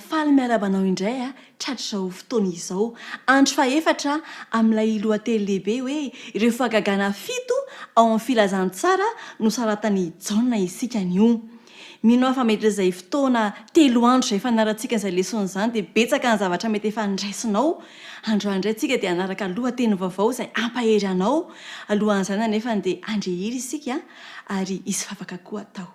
faly miarabanao indray a tratr'izao fotoana izao andro faefatra amin'ilay lohateny lehibe hoe ireo fahagagana fito ao amin'ny filazantsara no saratany jaona isika nio. Mino afa mety izay fotoana 3 andro izay fanaratsika izay lesona izany dia betsaka ny zavatra mety efa niraisinao. Androany indray tsika dia anaraka lohateny vaovao izay ampahery anao. Alohan'izany anefa dia andrehiry isika ary isy fafaka koa atao.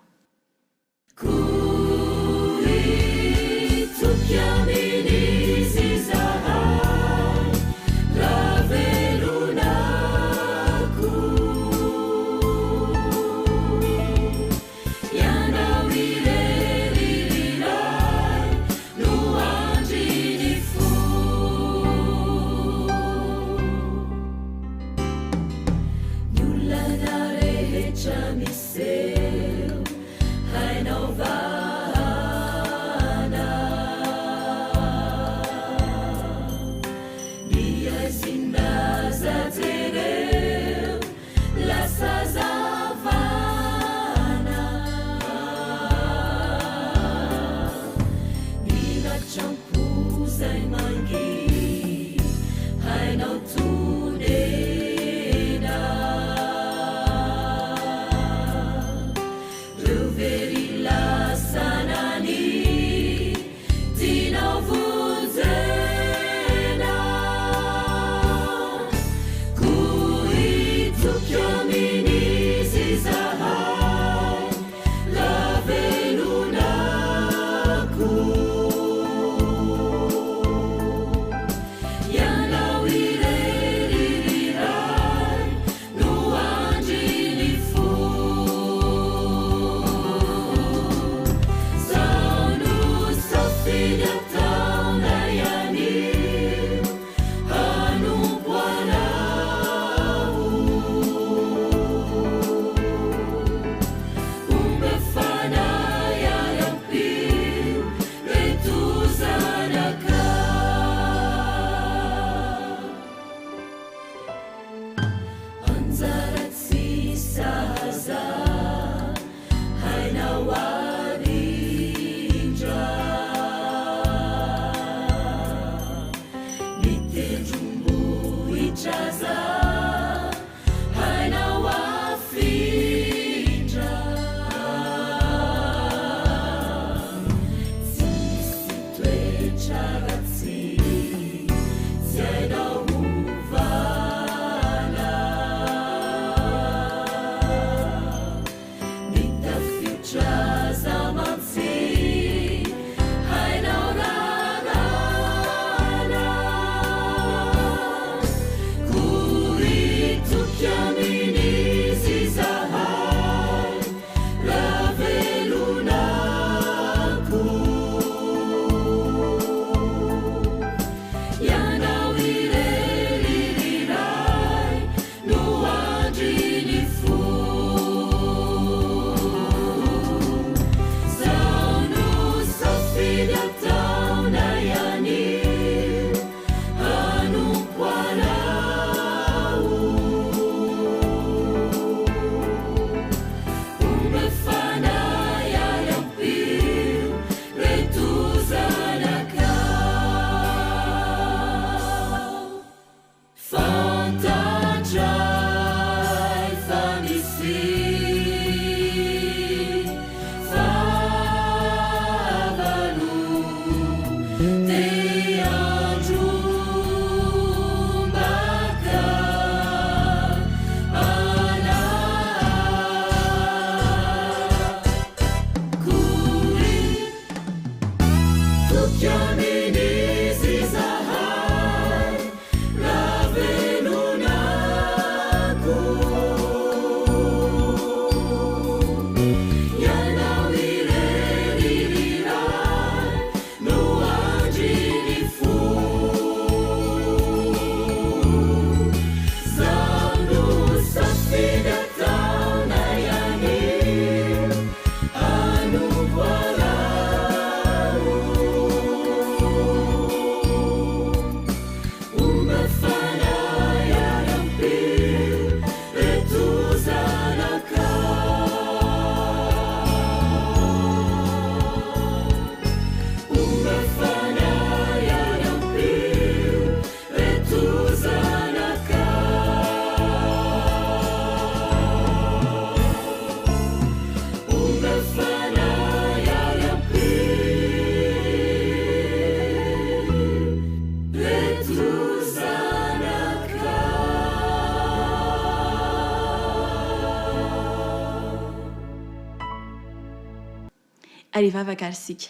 ary vavaka arsika.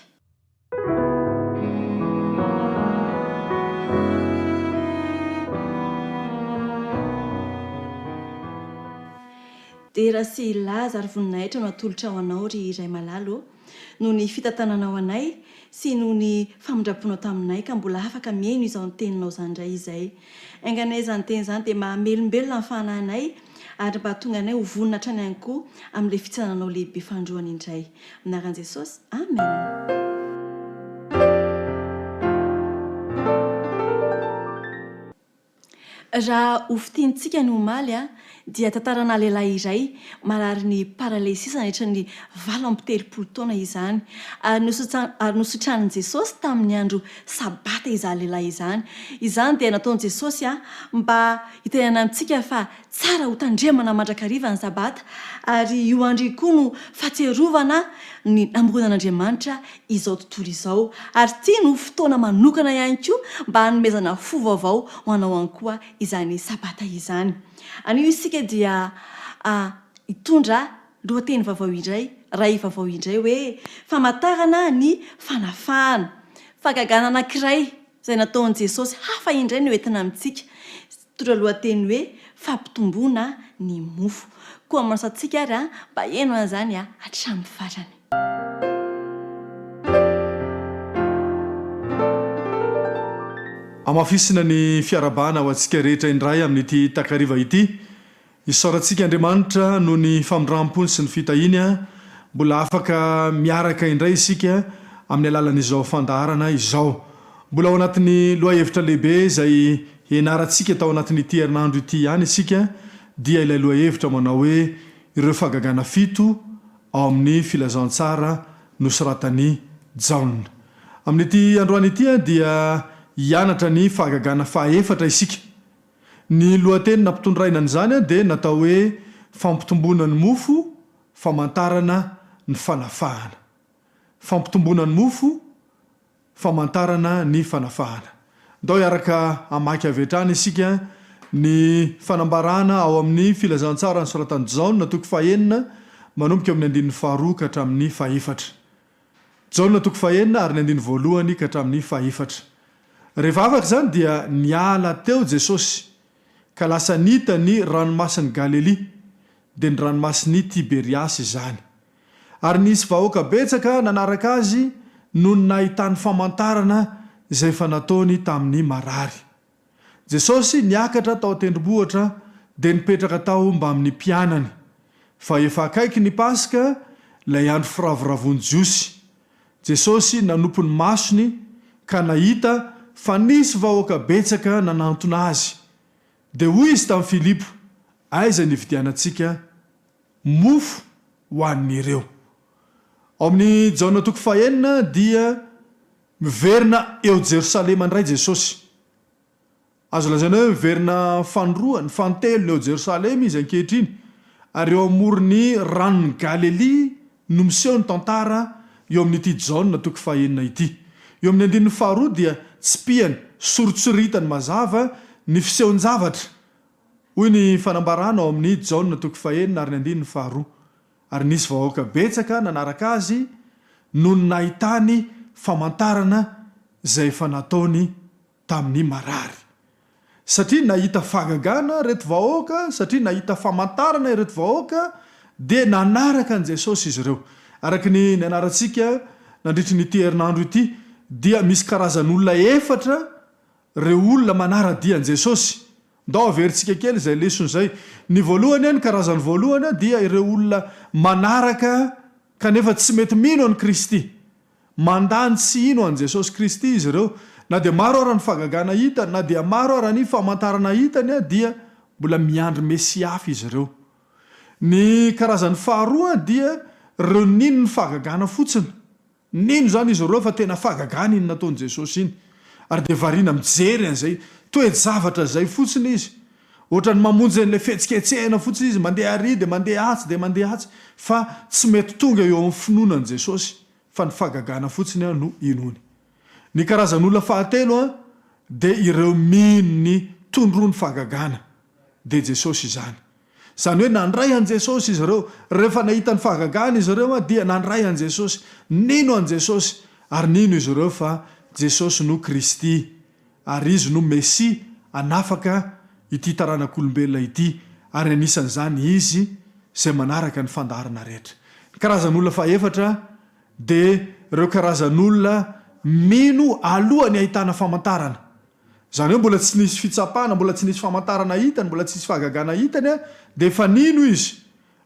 Dia raha sy laza ary voninahitra no atolotra ao anao ry iray malalo noho ny fitantananao anay sy noho ny famindraponao taminay ka mbola afaka mihaino izao ny teninao izandray izay. Ainganay izany teny izany dia mahamelombelona ny fanahinay ary mba tonga anay ho vonina hatrany ihany koa amin'ilay fitsananao lehibe fandroana indray. Minaran'i Jesosy, amen. Raha hofitintsika ny omaly dia tantarana lehilahy iray marary ny paralesisa nahitra ny 27 taona izany ary nosotranin' Jesosy tamin'ny andro sabata izany lehilahy izany dia nataon'i Jesosy mba hitenena amintsika fa tsara ho tandremana mandrakariva ny sabata ary io andro koa no fahatsiarovana ny namoronan'Andriamanitra izao tontolo izao ary tia no fotoana manokana ihany koa mba hanomezana fo vaovao ho anao ihany koa izany sabata izany. Anio isika dia hitondra lohateny vaovao indray, ray vaovao indray hoe famantarana ny fanafahana. Fahagagana anankiray izay nataon'i Jesosy hafa indray no entina amintsika. Hitondra lohateny hoe fampitomboana ny mofo. Koa manasantsika ary mba heno an'izany hatramin'ny farany. Amafisina ny fiarabana ho antsika rehetra indray amin'ity takariva ity. Isaorantsika Andriamanitra noho ny famindram-pony sy ny fitahiny mbola afaka miaraka indray isika amin'ny alalan'izao fandaharana izao. Mbola ao anatin'ny loha hevitra lehibe izay hianarantsika tao anatin'ity herinandro ity ihany isika dia ilay loha hevitra manao hoe ireo fahagagana fito ao amin'ny filazantsara nosoratany Jaona. Amin'ity androany ity dia hianatra ny fahagagana fahaefatra isika. Ny lohateny nampitondraina an'izany dia natao hoe fampitomboana ny mofo, famantarana ny fanafahana. Fampitomboana ny mofo, famantarana ny fanafahana. Ndao hiaraka hamaky avy hatrany isika ny fanambarana ao amin'ny filazantsara nosoratany Jaona toko 9 manomboka amin'ny 2 ka hatramin'ny 4. Jaona toko 9 ary ny 1 ka hatramin'ny 4. Rehefa afaka izany dia niala teo Jesosy ka lasa nita ny ranomasin'i Galilia dia ny ranomasin'i Tiberiasy izany. Ary nisy vahoaka betsaka nanaraka azy noho ny nahitany famantarana izay efa nataony tamin'ny marary. Jesosy niakatra tao an-tendrombohitra dia nipetraka tao mba amin'ny mpianany. Fa efa akaiky ny Paska ilay andro firavoravony jiosy. Jesosy nanompo ny masony ka nahita fa nisy vahoaka betsaka nanantona azy. Dia hoy izy tamin'i Filipo, aiza nividianantsika mofo ho an'ireo. Ao amin'ny Jaona toko 9 dia miverina eo Jerosalema indray Jesosy. Azo lazaina hoe miverina fandroany fantelo eo Jerosalema izy ankehitriny ary eo amorony ranon'ny Galilia no miseho ny tantara eo amin'ity Jaona toko 9 ity. Eo amin'ny 2 dia tsipihany soritsoritany mazava ny fisehon-javatra. Hoy ny fanambarana ao amin'ny Jaona toko 9 ary ny 2. Ary nisy vahoaka betsaka nanaraka azy noho ny nahitany famantarana izay efa nataony tamin'ny marary. Satria nahita fahagagana reto vahoaka, satria nahita famantarana ireto vahoaka dia nanaraka an' Jesosy izy ireo. Araka ny anarantsika nandritry n'ity herinandro ity dia misy karazan'olona 4 reo olona manara-dia an' Jesosy. Ndao averintsika kely izay lesona izay. Ny voalohany ny karazany voalohany dia ireo olona manaraka kanefa tsy mety mino an Kristy. Mandany tsy ino an Jesosy Kristy izy ireo. Na dia maro ara ny fahagagana hita, na dia maro ara ny famantarana hitany dia mbola miandry Mesia hafa izy ireo. Ny karazany faharoa dia ireo nino ny fahagagana fotsiny. Nino zany izy ireo fa tena fahagagana iny nataon'i Jesosy iny. Ary dia variana mijery an'izay toe-javatra izay fotsiny izy. Ohatra ny mamonjy an'ilay fihetsiketsehana fotsiny izy, mandeha ary dia mandeha atsy dia mandeha atsy, fa tsy mety tonga eo amin'ny finoanan'i Jesosy fa ny fahagagana fotsiny no inony. Ny karazan'olona fahatelo dia ireo mino ny tondroany fahagagana dia Jesosy izany. zany hoe nandray an' jesosy izy ireo rehefa nahita ny fahagagana izy ireo dia nandray an' jesosy nino an' jesosy ary nino izy ireo fa jesosy no kristy ary izy no mesia anafaka ity taranak'olombelona ity ary anisan'izany izy zay manaraka ny fandarana rehetra ny karazan'olona faefatra dia ireo karazan'olona mino alohany ahitana famantarana zany hoe mbola tsy nisy fitsapana mbola tsy nisy famantarana hitany mbola tsy nisy fahagagana hitany dia efa nino izy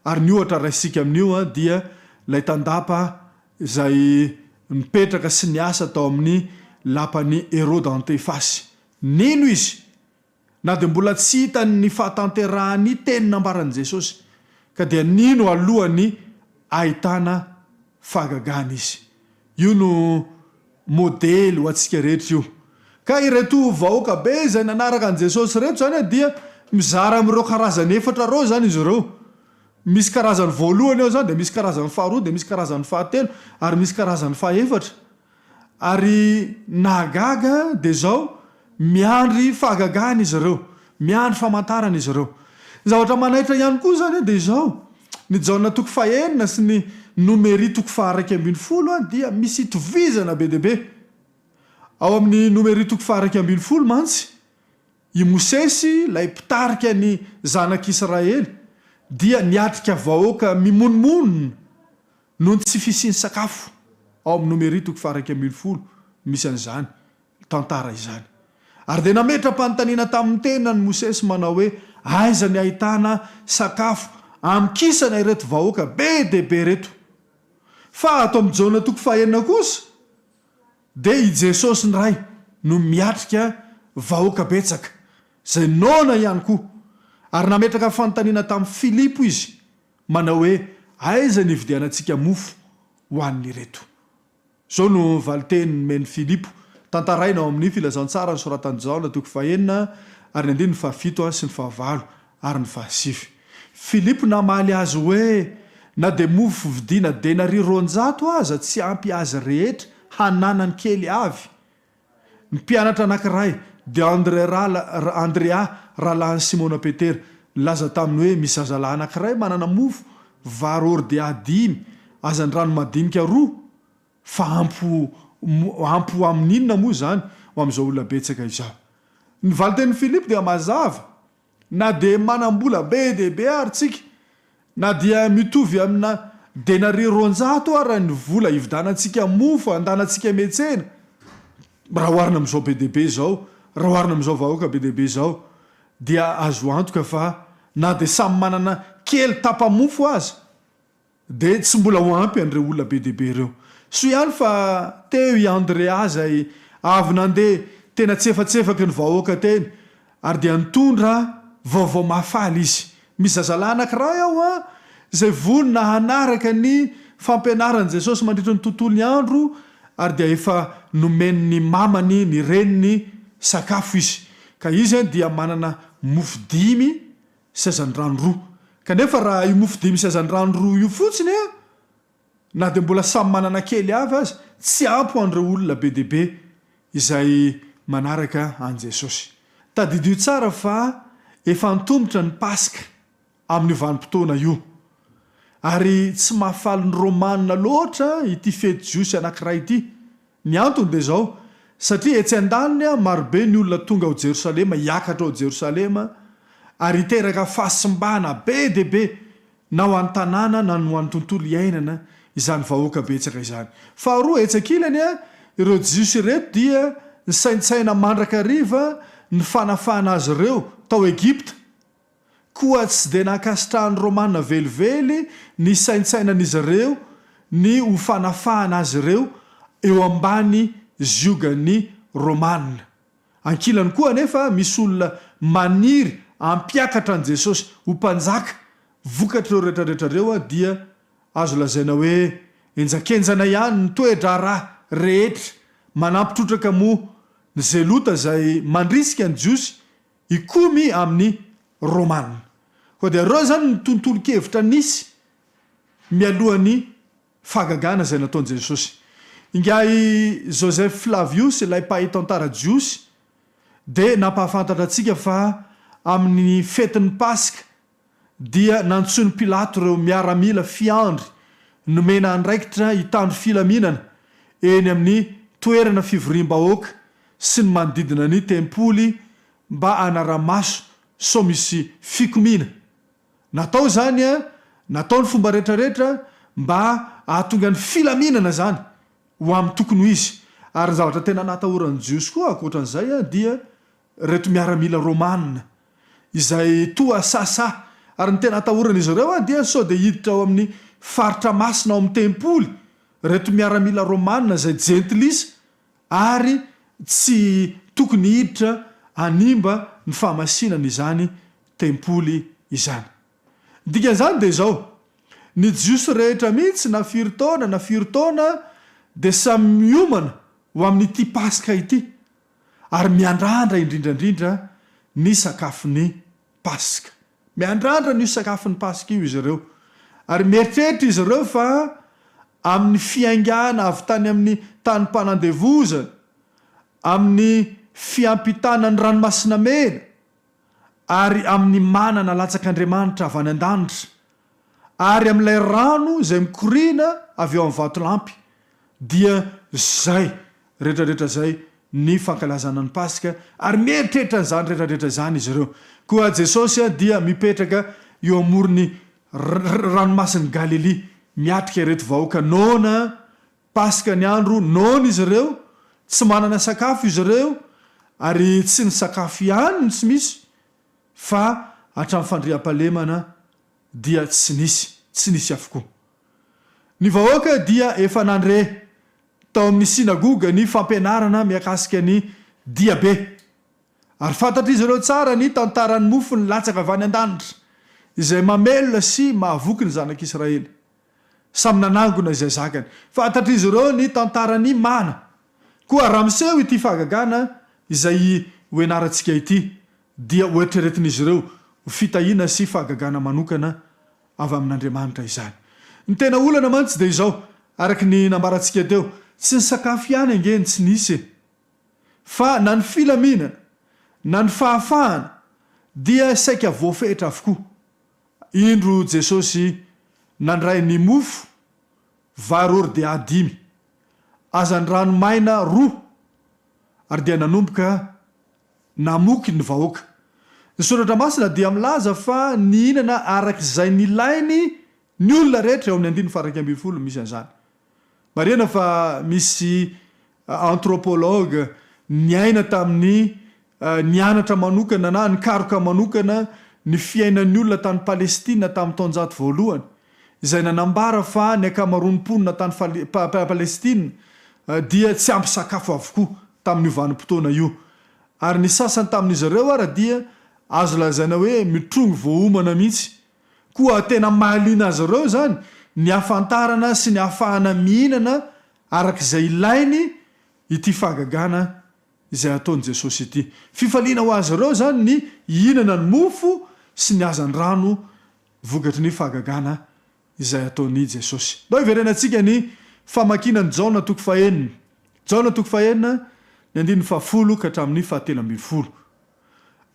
ary ny ohatra raisika amin'io dia lay tandapa izay mipetraka sy ny asa tao amin'ny lapany Herode Antefasy nino izy na dia mbola tsy hitany ny fahatanterahany teny nambaran'i Jesosy ka dia nino alohany ahitana fahagagana izy io no modely ho antsika rehetra io ka ireto vahoaka be izay nanaraka an' Jesosy reto zany dia mizara amin'ireo karazany efatra reo zany izy ireo misy karazany voalohany eo zany dia misy karazany faharoa dia misy karazany fahatelo ary misy karazany fahaefatra ary nahagaga dia zao miandry fahagagana izy ireo miandry famantarana izy ireo zavatra manaitra ihany koa zany dia izao ny jaona toko fahenina sy ny nomeri toko faharaiky ambin'ny folo dia misy itovizana be deaibe ao amin'ny nomeri toko faharaiky ambin'ny folo mantsy i Mosesy lay mpitarika ny zanak'Israely dia niatrika vahoaka mimonmonona noho ny tsy fisiany sakafo ao amin'ny nomeri toko faharaiky ambin'ny folo misy an'izany tantara izany ary dia nametra-panontaniana tamin'ny tenina ny Mosesy manao hoe aiza ny ahitana sakafo amikisana ireto vahoaka be deaibe reto fa ato amin'ny jaona toko fahenina kosa dia i Jesosy ndray no miatrika vahoaka betsaka zay nona ihany koa ary nametraka fanontaniana tamin'ny Filipo izy manao hoe aiza ny ividianantsika mofo ho an'ny reto zao no valiteny meny Filipo tantaraina ao amin'ny filazantsara ny soratany jaona toko fahenina ary ny andiny ny fahafito sy ny fahavalo ary ny fahasivy Filipo namaly azy hoe na dia mofo vidiana denari 200 aza tsy ampy azy rehetra hananany kely avy ny mpianatra anankiray dia Andrea rahalahany Simona Petera laza taminy hoe misy zazalahy anankiray manana mofo vary ordia 5 azany rano madinika 2 fa ampo amin'inona moa zany ho amin'izao olona betsaka izao ny valiten'ny Filipo dia mazava na dia manam-bola be deaibe ary tsika na dia mitovy amina denari 200 ary ny vola ividanantsika mofo andanantsika metsena raha oharina amin'izao be deaibe zao raha oharina amin'izao vahoaka be deaibe zao dia azo antoka fa na dia samy manana kely tapa-mofo aza dia tsy mbola ho ampy an'ireo olona be deaibe ireo so ihany fa teo i Andrea zay avy nandeha tena tsy efatsefaky ny vahoaka teny ary dia nitondra vaovao mahafaly izy misy zazalahy anankiray ao zay vonona hanaraka ny fampianaran'i Jesosy mandritra ny tontolo ny andro ary dia efa nomeny ny mamany ny reniny sakafo izy ka izy dia manana mofo 5 sazandrano 2 kanefa raha io mofo 5 sazandrano 2 io fotsiny na dia mbola samy manana kely avy azy tsy ampy an'ireo olona be deaibe izay manaraka an' Jesosy tadidio tsara fa efa nitombotra ny Paska amin'ny vanim-potoana io ary tsy mahafaly ny Romanina loatra ity fety jiosy anankiray ity ny antony dia zao satria etsy an-daniny marobe ny olona tonga ao Jerosalema hiakatra ao Jerosalema ary hiteraka fahasimbana be deaibe na ho an'ny tanàna na ho an'ny tontolo iainana izany vahoaka betsaka izany faharoa etsakilany ireo jiosy reto dia ny saintsaina mandraka riva ny fanafana azy ireo tao Egipta koa tsy dia nakasitrahan'ny Romanina velively ny saintsainan'izy ireo ny ho fanafahana azy ireo eo ambany ziogany Romanina ankilany koa nefa misy olona maniry ampiakatra an' Jesosy ho mpanjaka vokatra ireo rehetrarehetrareo dia azo lazaina hoe enjakenjana ihany ny toedra raha rehetra manampitrotraka moa ny zelota zay mandrisika ny jiosy ikomy amin'ny Romanina koa dia ireo zany ny tontolo kevitra nisy mialohan'ny fahagagana zay nataon'i Jesosy ingay Joseph Flavius ilay mpahay tantara jiosy dia napahafantatra antsika fa amin'ny fetin'ny Paska dia nantsony Pilato ireo miaramila fiandry nomena andraikitra hitandro filaminana eny amin'ny toerana fivoriam-bahoaka sy ny manodidina ny tempoly mba anara-maso so misy fikomina. Natao zany natao ny fomba rehetrarehetra mba ahatonga ny filaminana zany ho amin'ny tokony ho izy. Ary zavatra tena natahoran'ny jiosy koa akoatran'izay dia reto miaramila romanina izay toa sasa. Ary ny tena atahorana izy ireo dia sao de hiditra ao amin'ny faritra masina ao amin'ny tempoly reto miaramila romanina zay gentilisa ary tsy tokony hiditra animba ny fahamasinana izany tempoly izany. Dikan'izany de zao ny jiosy rehetra mihitsy na firy-taona de samy miomana ho amin'ity pasika ity ary miandrandra indrindrandrindra ny sakafon'ny pasika. Miandrandra ny sakafon'ny pasika io izy ireo ary mieritreritra izy ireo fa amin'ny fiaingana avy tany amin'ny tany mpanandevozana amin'ny fiampitana ny ranomasina mena ary amin'ny manana latsak'Andriamanitra avy any an-danitra ary amin'ilay rano izay mikorina avy eo amin'ny vatolampy dia zay rehetrarehetra zay ny fankalazana ny pasika ary mieritreritra n'izany rehetrarehetra zany izy ireo. Koa Jesosy dia mipetraka eo amorony ranomasin'ny Galili miatrika ireto vahoaka nona pasika ny andro nona izy ireo tsy manana sakafo izy ireo ary tsy ny sakafo ihany no tsy misy fa hatramin'ny fandriam-pahalemana dia tsy nisy avokoa. Ny vahoaka dia efa nandre tao amin'ny sinagoga ny fampianarana miakasika ny diabe ary fantatra izy ireo tsara ny tantaran'ny mofo ny latsaka avy any an-danitra izay mamelona sy mahavoky ny zanak'Israely samy nanangona izay zakany. Fantatra izy ireo ny tantarany mana koa raha miseho ity fahagagana izay hoenarantsika ity dia hoetreretin'izy ireo ho fitahiana sy fahagagana manokana avy amin'Andriamanitra izany. Ny tena olana mantsy de izao araky ny nambarantsika teo tsy ny sakafo ihany angeny tsy nisy fa na ny filaminana na ny fahafahana dia saika voafetra avokoa. Indro Jesosy nandray ny mofo vary ordia 5 azany rano maina 2 ary dia nanomboka namoky ny vahoaka. Ny soratra masina dia milaza fa ny inana arak'izay nilainy ny olona rehetra eo amin'ny 1:12 misy an'izany. Marina fa misy anthropologue niaina tamin'ny nianatra manokana na nikaroka manokana ny fiainan'ny olona tany Palestina tamin'ny taonjato voalohany izay nanambara fa ny akamaroam-ponina tany Palestina dia tsy ampy sakafo avokoa tamin'ny vanim-potoana io ary ny sasany tamin'izy ireo ara dia azo lazaina hoe mitrongo voaomana mihitsy. Koa tena mahaliana azy ireo zany ny afantarana sy ny ahafahana mihinana arak'izay ilainy ity fahagagana izay ataon'i Jesosy ity. Fifaliana ho azy ireo zany ny hihinana ny mofo sy ny azany rano vokatry ny fahagagana izay ataon'i Jesosy. Ndao iverenantsika ny famakinany Jaona 4 Jaona 4 ny 10 ka hatramin'ny 17.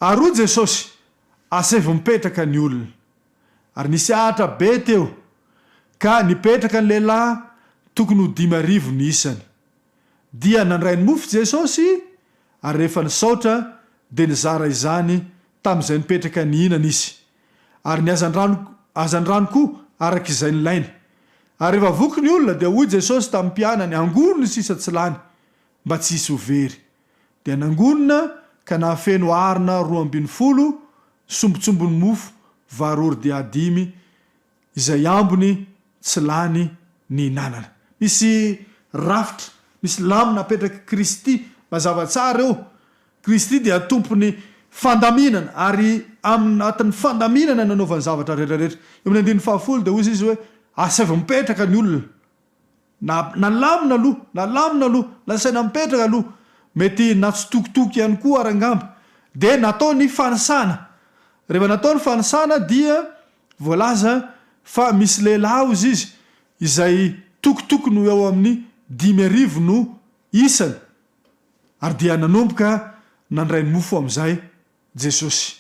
Ary hoy Jesosy asevy mipetraka ny olona ary nisy ahatra be teo ka nipetraka ny lehilahy tokony ho 5,000 ny isany. Dia nandray ny mofo Jesosy ary rehefa nisaotra dia nizara izany tamin'izay nipetraka ny hinana izy ary ny azany rano koa arak'izay nilainy. Ary rehefa voky ny olona dia hoy Jesosy tamin'ny mpianany angonony sisa tsy lany mba tsy hisy ho very. Dia nangonona ka nahafeno arina 12 sombotsombony mofo vary ordia 5 izay ambony tsy lany ny hinanana. Misy rafitra misy lamina apetraka Kristy mazava tsara eo. Kristy dia tompony fandaminana ary aminatin'ny fandaminana nanaovany zavatra rehetrarehetra. Eo amin'ny 10 dia hoy izy hoe asevy mipetraka ny olona na lamina aloha na saina mipetraka aloha mety natsitokitoky ihany koa arangamba dia natao ny fanisana. Rehefa natao ny fanisana dia voalaza fa misy lehilahy izy izay tokotokony no eo amin'ny 5,000 no isany ary dia nanomboka nandray ny mofo amin'izay Jesosy.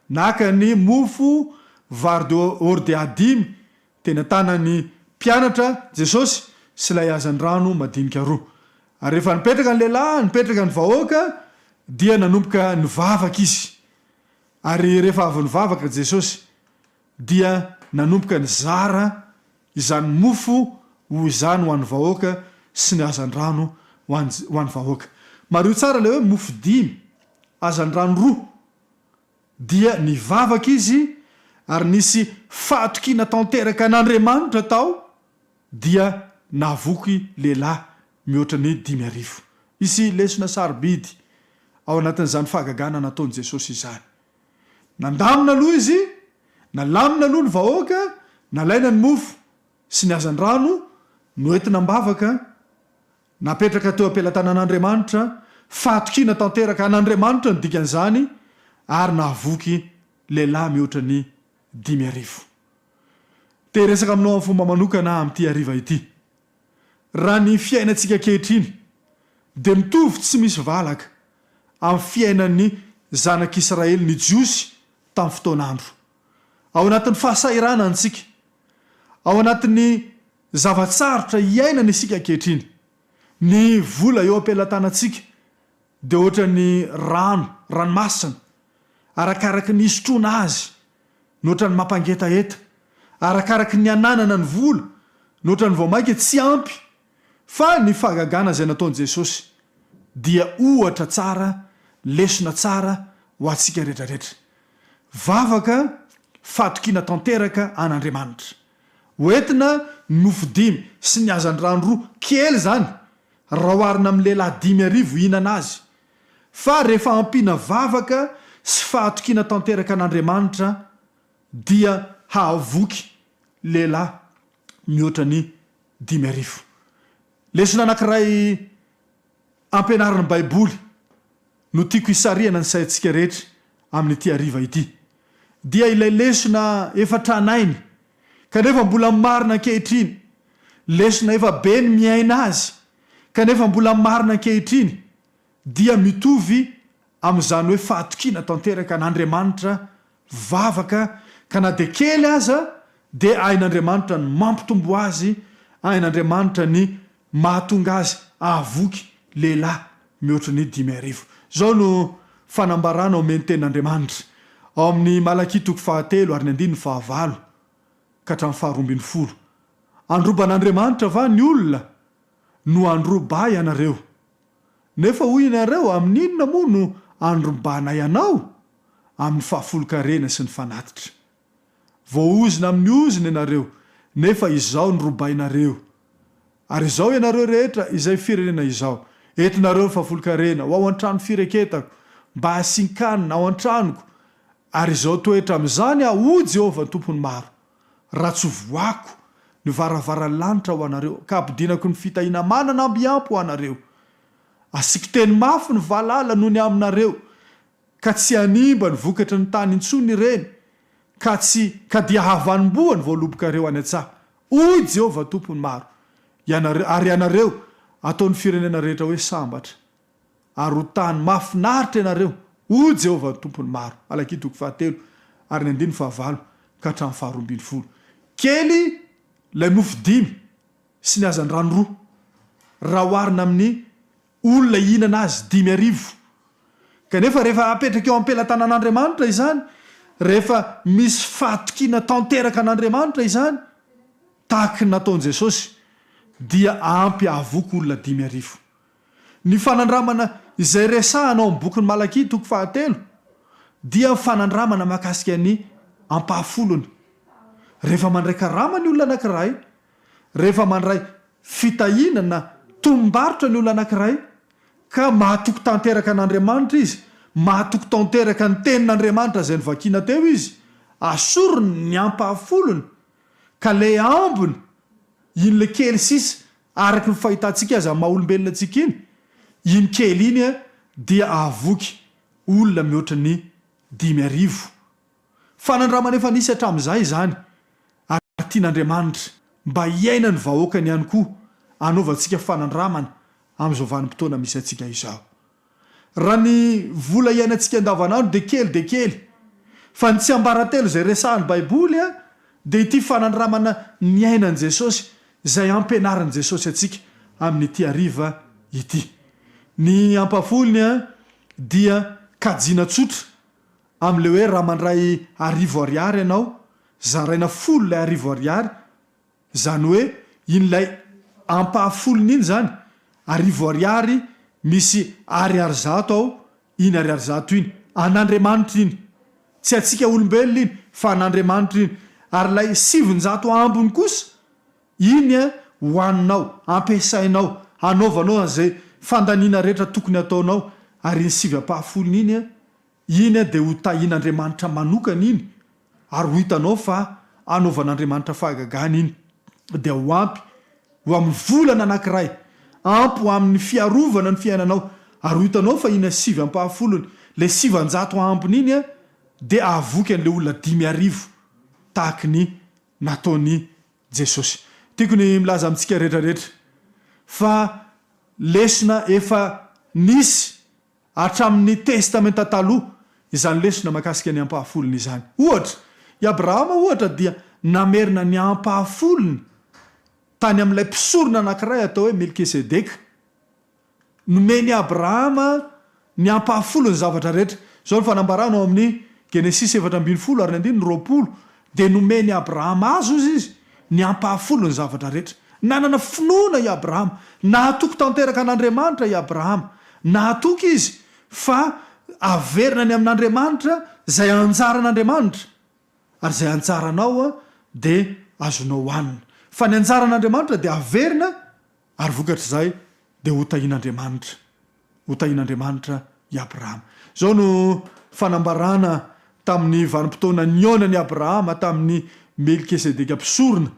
Naka ny mofo vary de orde adimy tena tanany mpianatra Jesosy sy lay azan-drano madinika roa. Ary rehefa nipetraka ny lehilahy nipetraka ny vahoaka dia nanomboka nivavaka izy. Ary rehefa avy nivavaka Jesosy dia nanomboka ny zara izany mofo ho izany ho an'ny vahoaka sy ny azan-drano ho an'ny vahoaka. Mario tsara le hoe mofo 5 azan-drano 2 dia nivavaka izy ary nisy fahatokiana tanteraka n'Andriamanitra tao dia navoky lehilahy mihoatra ny 5,000. Isy lesona sarobidy ao anatin'izany fahagagana nataon'i Jesosy izany. Nandamina aloha izy, nalamina aloha ny vahoaka, nalaina ny mofo sy ny azan-drano, noentina mbavaka, napetraka teo ampelantanan'Andriamanitra, fahatokiana tanteraka an'Andriamanitra ny dikan'izany, ary navoky lehilahy mihoatra ny 5,000. Te resaka aminao amin'ny fomba manokana amin'ity hariva ity. Raha ny fiainantsika kehitriny dia mitovy tsy misy valaka amin'ny fiainan'ny zanak'Israely ny jiosy tamin'ny fotoan'andro. Ao anatin'ny fahasairana antsika, ao anatin'ny zavatsarotra iainana isika kehitriny, ny vola eo ampelantanantsika dia ohatra ny ranomasina, arakaraky ny isotroana azy nohatra ny mampangetaheta, arakaraky ny ananana ny vola nohatra ny voamaika tsy ampy, fa ny fahagagana izay nataon'i Jesosy dia ohatra tsara, lesona tsara ho antsika rehetrarehetra. Vavaka fahatokiana tanteraka an'Andriamanitra, hoentina nofo 5 sy ny azan-drano 2 kely zany raha oharina amin'ny lehilahy 5,000 hihinana azy. Fa rehefa ampiana vavaka sy fahatokiana tanteraka an'Andriamanitra dia hahavoky lehilahy mihoatra ny 5,000. Lesona anankiray ampianarana Baiboly no tiako hisariana ny saintsika rehetra amin'ity hariva ity. Dia ilay lesona efa tranainy kanefa mbola marina ankehitriny, lesona efa be ny miaina azy kanefa mbola marina ankehitriny, dia mitovy amin'izany hoe fahatokiana tanteraka an'Andriamanitra vavaka, ka na dia kely aza dia ain'Andriamanitra ny mampitombo azy, ain'Andriamanitra ny mahatonga azy ahavoky lehilahy mihoatra ny 5,000. Zao no fanambarana omeny tenin'Andriamanitra ao amin'ny Malaki 3:9 ka hatramin'ny 12. Androban'Andriamanitra va ny olona no androba ianareo? Nefa hoy ianareo, amin'inona moa no androbanay ianao? Amin'ny fahafolokarena sy ny fanatitra. Voaozina amin'ny ozina ianareo, nefa izao nyrobainareo. Ary izao ianareo rehetra izay firenena izao, entinareo ny fahafolokarena ho ao an-trano fireketako, mba hasinkanina ao an-tranoko. Ary izao toetra amin'izany o Jehovah tompony maro, raha tsy voako ny varavaranlanitra ho anareo, ka ampidinako ny fitahiana manana ambiampy ho anareo. Asiky teny mafy ny valala noho ny aminareo, ka tsy hanimba ny vokatra ny tany intsony ireny, ka dia havanim-boa ny voalobokareo any an-tsaha. Hoy Jehovah tompony maro. Ary ianareo ataon'ny firenena rehetra hoe sambatra, ary ho tany mafinaritra ianareo. Hoy Jehovah tompony maro. Malaki 7 ary ny 9 ka hatramin'ny 12. Kely lay mofo 5 sy ny azan-drano 2 raha oharina amin'ny olona hihinana azy 5,000. Kanefa rehefa apetraka eo ampelantanan'Andriamanitra izany, rehefa misy fahatokiana tanteraka an'Andriamanitra izany, tahaka nataon'i Jesosy, dia ampy ahavoky olona 5,000. Ny fanandramana izay resahanao amin'ny bokin'ny Malaki 3 dia fanandramana mahakasika ny ampahafolony. Rehefa mandray karama ny olona anankiray, rehefa mandray fitahinana tombarotra ny olona anankiray, ka mahatoky tanteraka an'Andriamanitra izy, mahatoky tanteraka ny tenin'Andriamanitra izay nivakiana teo izy, asorony ny ampahafolony, ka le ambony iny le kely sisa araky ny fahitantsika azy amin'ny maha-olombelona antsika iny, iny kely iny dia ahavoky olona mihoatra ny 5,000. Fanandramana efa nisy hatramin'izay izany, ary tian'Andriamanitra mba hiaina ny vahoakany ihany koa anaovantsika fanandramana amin'izao vanim-potoana misy antsika izao. Raha ny vola iainantsika andavanandro dia kely, fa ny tsy ambaratelo zay resahany baiboly a dia ity fanandramana ny ainan' jesosy izay ampianaran' jesosy atsika amin'nyity ariva ity. Ny ampafolony a dia kajina tsotra amin'le hoe raha mandray arivo ariary ianao zaraina folo lay arivo ariary, zany hoe in'lay ampahafolony iny zany arivo ariary misy ariary zato ao, iny ariary zato iny an'Andriamanitra iny, tsy atsika olombelona iny fa an'Andriamanitra iny. Ary lay 700 ambony kosa iny a hoaninao, ampiasainao, anaovanao an'izay fandaniana rehetra tokony ataonao. Ary iny 7/10 iny a iny a dia ho tahian'Andriamanitra manokana iny, ary ho hitanao fa anaovan'Andriamanitra fahagagana iny, dia ho ampy ho amin'ny volana anankiray, ampy ho amin'ny fiarovana ny fiainanao. Ary ho hitanao fa iny 7/10 le 700 ambony iny a dia ahavoky an'le olona 5,000 tahaka ny nataony Jesosy. Tiako ny milaza amintsika rehetrarehetra fa lesona efa nisy hatramin'ny testamenta taloha izany lesona mahakasika ny ampahafolony izany. Ohatra i Abrahama ohatra dia namerina ny ampahafolony tany amin'ilay mpisorona anankiray atao hoe Melkisedeka. Nomeny Abrahama ny ampahafolony zavatra rehetra. Zao ny fanambarana ao amin'ny Genesis 7:20 ary 9:20 dia nomeny Abrahama azo izy ny ampahafolony zavatra rehetra. Nanana finoana i Abrahama, nahatoky tanteraka an'Andriamanitra i Abrahama, nahatoky izy fa averina ny amin'Andriamanitra zay anjaran'Andriamanitra, ary zay anjaranao a dia azonao hoanina. Fa ny anjaran'Andriamanitra dia averina ary vokatra zay dia ho tahian'Andriamanitra i Abrahama. Zao no fanambarana tamin'ny vanim-potoana nionany Abrahama tamin'ny Melkisedeka mpisorona,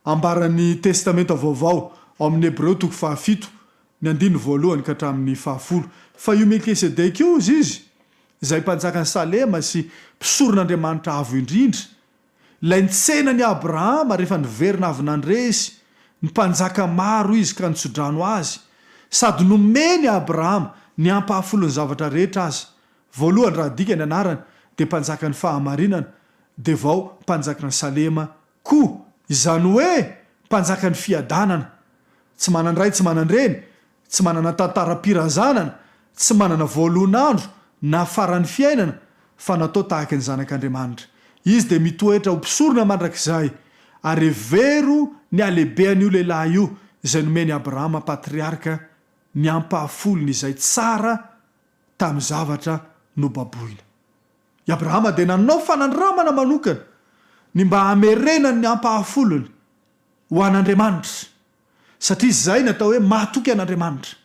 ambaran'ny testamenta vaovao ao amin'ny Hebreo 7 ny 1 ka hatramin'ny 10. Fa io Melkisedeka io izy izay mpanjakan'ny Salema sy mpisoron'Andriamanitra avo indrindra, lay nitsenany Abrahama rehefa niverina avy nandresy ny mpanjaka maro izy ka nitsodrano azy, sady nomeny Abrahama ny ampahafolony zavatra rehetra azy. Voalohany raha dika ny anarany dia mpanjaka ny fahamarinana, dia vao mpanjaka ny Salema koa, izany hoe mpanjaka ny fiadanana, tsy manandray tsy manandreny, tsy manana tantaram-pirazanana, tsy manana voalohan'andro na faran'ny fiainana, fa natao tahaka ny zanak'Andriamanitra. Izy dia mitoetra ho mpisorona mandrakizay, ary vero ny alehibean'io lehilahy io izay nomeny Abrahama patriarka ny ampahafolony izay tsara tamin'ny zavatra nobaboina. I Abrahama dia nanao fanandramana manokana ny mba hamerenany ny ampahafolony ho an'Andriamanitra, satria izay natao hoe mahatoky an'Andriamanitra,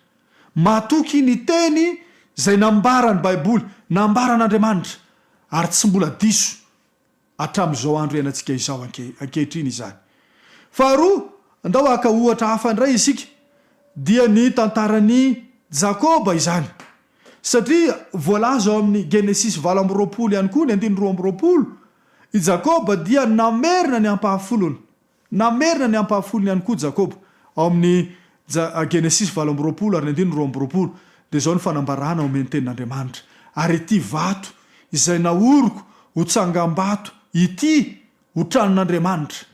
mahatoky ny teny izay nambarany baiboly, nambaran'Andriamanitra, ary tsy mbola diso hatramin'izao andro iainantsika izao ankehitriny izany. Faharoa, andao aka ohatra hafa indray isika, dia ny tantaran'ny Jakoba izany, satria voalaza ao amin'ny Genesis 4:20 ihany koa, ny 2:20, i Jakoba dia namerina ny ampahafolony, namerina ny ampahafolony ihany koa Jakoba ao amin'ny Genesis 4:20 ary 2:20. Dia zao ny fanambarana ao amin'ny tenin'Andriamanitra, ary ity vato izay naoriko ho tsangam-bato ity ho tranon'Andriamanitra,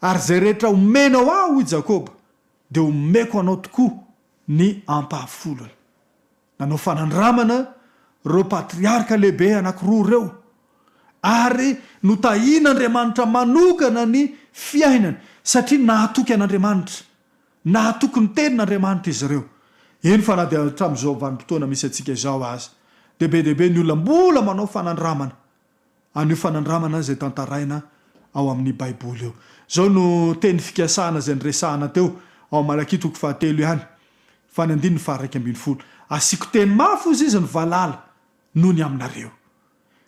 ary zay rehetra omenao aho i Jakoba dia omeko anao tokoa ny ampahafolony. Nanao fanandramana reo patriarka lehibe anankiroa reo, ary notahian'Andriamanitra manokana ny fiainany, satria nahatoky an'Andriamanitra, nahatoky ny tenin'Andriamanitra izy ireo. Eny fa na dia hatramin'izao vanim-potoana misy atsika izao azy, dia be dia be ny olona mbola manao fanandramana, an'io fanandramana izay tantaraina ao amin'ny baiboly eo. Zao no teny fikasana izay niresahana teo ao Malaki 3 ihany, fa ny 9:1. Asiko teny mafy izy ny valala noho ny aminareo,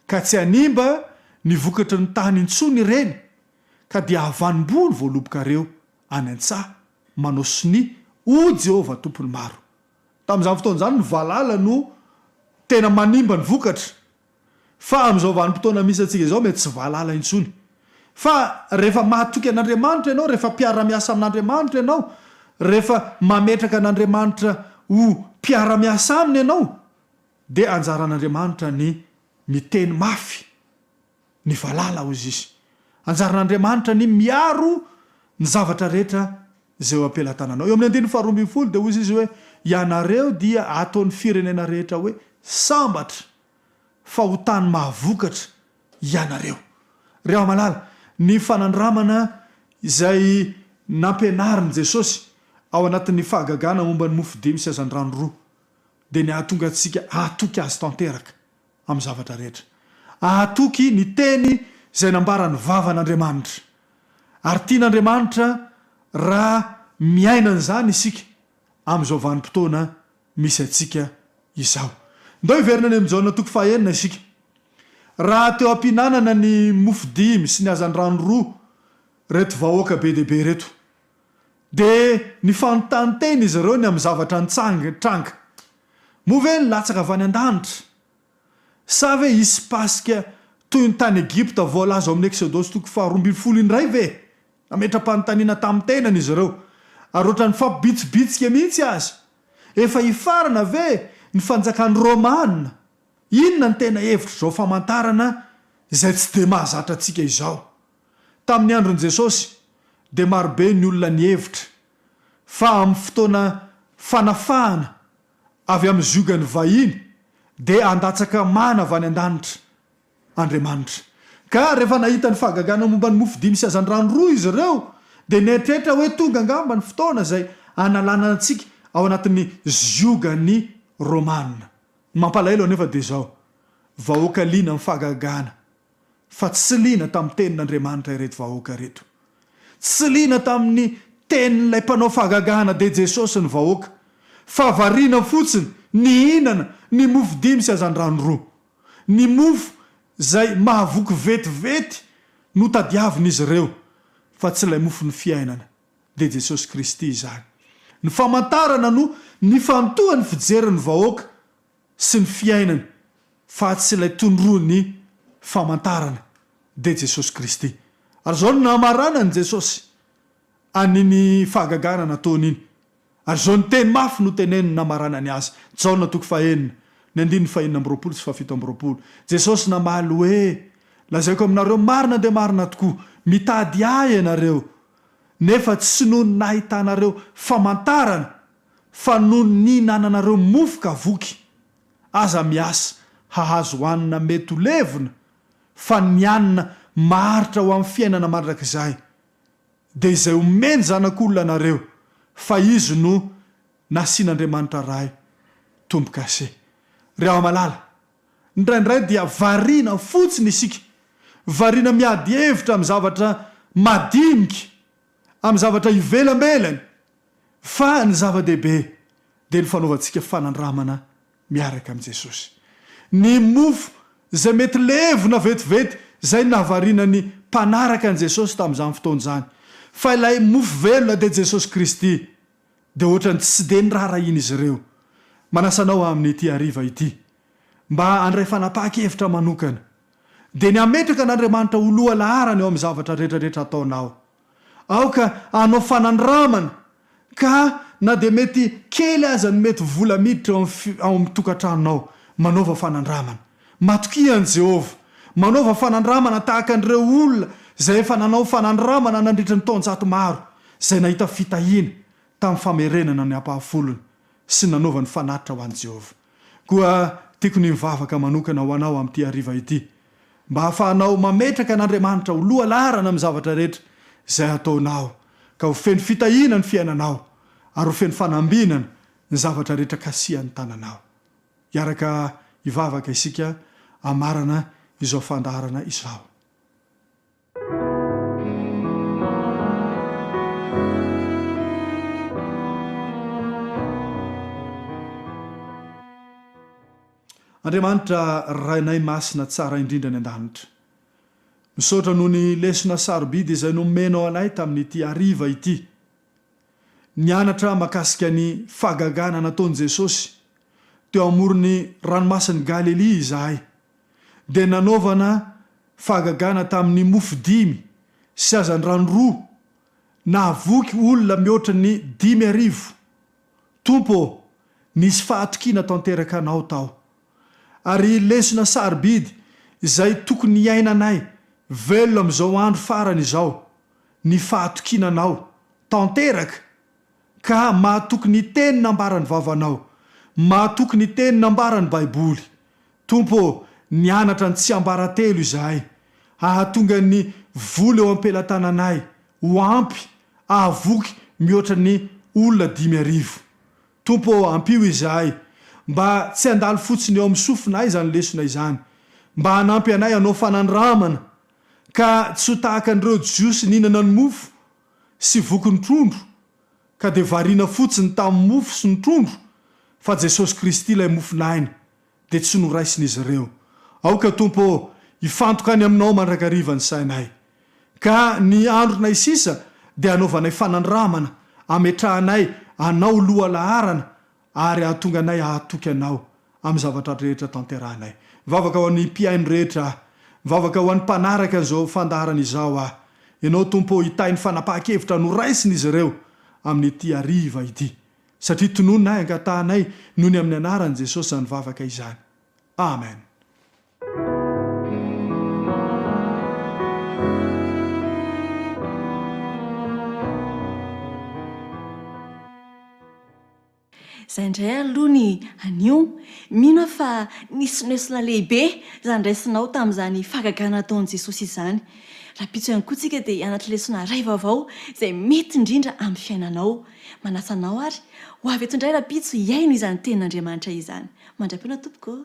ka tsy hanimba ny vokatry ny tany intsony ireny, ka dia havanim-bony voalobokareo any an-tsaha manao siny o Jehovah tompony maro. Tamin'izany fotoana izany ny valala no tena manimba ny vokatra, fa amin'izao vanim-potoana misy atsika izao mety tsy valala intsony. Fa rehefa mahatoky an'Andriamanitra ianao, rehefa mpiara-miasa amin'Andriamanitra ianao, rehefa mametraka an'Andriamanitra ho mpiara-miasa aminy ianao, dia anjaran'Andriamanitra ny miteny mafy ny valala ozy izy anjaran'andriamanitra ny miaro ny zavatra rehetra zay o ampelatananao eo amin'ny andiny faharoambin'ny folo de ozy izy hoe ianareo dia ataon'ny firenena rehetra hoe sambatra fa ho tany mahavokatra ianareo reo malala ny fanandramana izay nampianariny Jesosy ao anatin'ny fahagagana momba ny mofo dimy sy azandrano roa de ny ahatonga atsika ahatoky azy tanteraka amin'ny zavatra rehetra ahatoky ny teny zay nambarany vavan'Andriamanitra ary tian'Andriamanitra raha miainan' zany isika am'izao vanim-potoana misy atsika izao ndao iverina any am'jaona toko fahaenina isika raha teo ampinanana ny mofo dimy sy ny azandrano roa reto vahoaka be dehibe reto de ny fanontany teny izy ireo ny amy zavatra tranga moa ve ny latsaka avy any an-danitra sa ve isy pasika toy ny tany Egypta voalaza ao amin'ny Exodosy toko faharoambin'ny folo indray ve ametra-panontaniana tamin'ny tenany izy ireo ary oatra ny fampibitsibitsika mihitsy azy efa hifarana ve ny fanjakan'ny Romanina inona ny tena hevitra zao famantarana izay tsy de mahazatra atsika izao tamin'ny andron' Jesosy de marobe ny olona ny hevitra fa amin'ny fotoana fanafahana avy amin'ny ziogany vahiny de andatsaka mana avy any an-danitra Andriamanitra ka rehefa nahita ny fahagagana momba ny mofo dimy sy azandrano roa izy ireo de netrehitra hoe tonga angamba ny fotoana zay analana antsika ao anatin'ny ziogany Romanina mampalahelo anefa de zao vahoaka liana amin'ny fahagagana fa tsy liana tamin'ny tenin'Andriamanitra ireto vahoaka reto tsy liana tamin'ny tenin'ilay mpanao fahagagana de Jesosy ny vahoaka fa variana fotsiny ny hinana ny mofo dimy sy azandrano roa ny mofo zay mahavoky vetivety no tadiavina izy ireo fa tsy ilay mofo ny fiainana de Jesosy Kristy izany ny famantarana no ny fantohany fijeriny vahoaka sy ny fiainany fa tsy ilay tondroany famantarana de Jesosy Kristy ary zao no namarana ny Jesosy aniny fahagagana nataony iny ary zao ny teny mafy no teneny namarana ny azy Jaona toko fahaenina ny andiny fahaenina amby roapolo sy fahafito amby roapolo Jesosy namaly hoe lazaiko aminareo marina de marina tokoa mitady ahy ianareo nefa tsy noho ny nahitanareo famantarana fa noho ny nananareo mofoka voky aza miasa hahazo hoanina mety ho levona fa ny anina maharitra ho amin'ny fiainana mandrakizay de izay omeny zanak'olona nareo fa izy no nasian'Andriamanitra ray tombo-kase reo malala indraindray dia variana fotsiny isika variana miady hevitra amin'ny zavatra madinika amin'ny zavatra ivelambelany fa ny zava-dehibe de ny fanaovantsika fanandramana miaraka amin'i Jesosy ny mofo zay mety levona vetivety zay nahavariana ny mpanaraka an' Jesosy tamin'izany fotoana zany fa ilay mofo velona de Jesosy Kristy de ohatrany tsy de nyrara iny izy ireo manasanao amin'ity hariva ity mba andray fanapaha-kevitra manokana de ny ametraka an'Andriamanitra ho loha laharany eo amin'ny zavatra rehetrarehetra ataonao aoka anao fanandramana ka na de mety kely aza ny mety vola miditra ao amin'ny tokantranonao manaova fanandramana matokian' Jehova manaova fanandramana tahaka an'ireo olona zay efa nanao fanandramana nandritra ny taonjato maro zay nahita fitahiana tamin'ny famerenana ny ampahafolony sy nanaova ny fanatitra ho an' Jehova koa tiako ny mivavaka manokana ho anao amin'ity hariva ity mba hahafahanao mametraka an'Andriamanitra ho loha laharana amin'ny zavatra rehetra zay ataonao ka ho feny fitahiana ny fiainanao ary ho feny fanambinana ny zavatra rehetra kasihan'ny tananao iaraka ivavaka isika amarana izao fandarana izao Andriamanitra rainay masina tsara indrindra ny an-danitra misaotra noho ny lesona sarobidy izay nomenao anay tamin'ity hariva ity nianatra makasika ny fahagagana nataon'i Jesosy teo amorony ranomasin'i Galilia izahay de nanaovana fahagagana tamin'ny mofo dimy sy azandrano roa nahavoky olona mihoatra ny 5,000 tompo nisy fahatokiana tanteraka anao tao ary lesona sarobidy izay tokony iainanay velona amin'izao andro farany izao ny fahatokinanao tanteraka ka mahatoky ny teny nambarany vavanao, mahatoky ny teny nambarany baiboly. Tompo, nianatra ny tsy ambaratelo izahay, ahatonga ny vola eo ampelatananay ho ampy ahavoky mihoatra ny olona 5,000. Tompo, ampio izahay mba tsy andalo fotsiny eo amin'ny sofinay izany lesona izany, mba hanampy anay hanao fanandramana ka tsy ho tahaka an'ireo jiosy nihinana ny mofo sy voky ny trondro ka dia variana fotsiny tamin'ny mofo sy ny trondro, fa Jesosy Kristy ilay mofonaina dia tsy noraisin'izy ireo. Aoka Tompo, hifantoka any aminao mandrakariva ny sainay, ka ny andronay sisa dia hanaovanay fanandramana, ametrahanay anao loha laharana ary ahatonga anay ahatoky anao amin'ny zavatra rehetra tanterahanay. Vavaka ho an'ny mpiaino rehetra, vavaka ho an'ny mpanaraka an'izao fandaharana izao ianao Tompo hitainy fanapahan-kevitra noraisin'izy ireo amin'ity hariva ity, satria tonononay angatahanay noho ny amin'ny anaran'i Jesosy zany vavaka izany. Amen. Izay indray aloha ny anio, mino fa nisonesona lehibe izany raisinao tamin'izany fagagana ataon'i Jesosy izany. Raha pitso ihany koa tsika dia anaty lesona ray vaovao izay mety indrindra amin'ny fiainanao. Manasa anao ary ho avy eto indray raha pitso hiaino izany tenin'Andriamanitra izany. Mandram-pona tompoko.